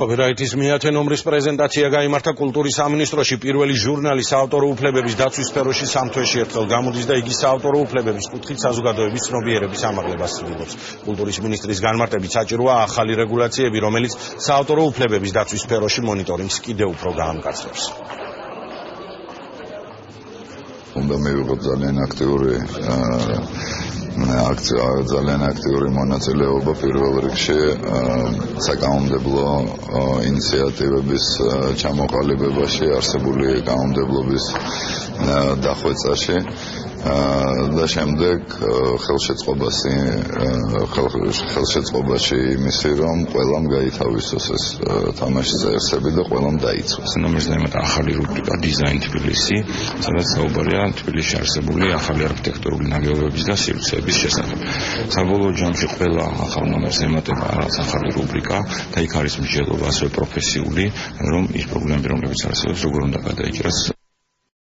Copyright-ის მეათე ნომრის პრეზენტაცია გაიმართა კულტურის სამინისტროში. პირველი ჟურნალი საავტორო უფლებების დაცვის სფეროში სამთვეში ერთხელ გამოდის და იგი საავტორო უფლებების კუთხით საზოგადოების ცნობიერების ამაღლებას ცდილობს. კულტურის მინისტრის განმარტებით საჭიროა ახალი რეგულაციები, რომელიც საავტორო უფლებების დაცვის სფეროში მონიტორინგს კიდევ უფრო გაამკაცრებს. უნდა მივიღოთ ძალიან აქტიური მონაწილეობა პირველ რიგში საკანონმდებლო ინიციატივების ჩამოყალიბებაში, არსებული კანონმდებლობის დახვეწაში და შემდეგ ხელშეწყობაში იმისი, რომ ყველამ გაითავისოს ეს თამაშის წესები და ყველამ დაიცვას. ნომერს დაემატა ახალი რუბრიკა დიზაინ თბილისი, სადაც საუბარია თბილისში არსებული ახალი არქიტექტურული ნაგებობების და სივრცეების შესახებ. საბოლოო ჯამში ყველა ახალ ნომერს ემატება რაღაც ახალი რუბრიკა და იქ არის მსჯელობა ასევე პროფესიული, რომ ის პრობლემები, რომლებიც არსებობს, როგორ უნდა გადაიჭრას.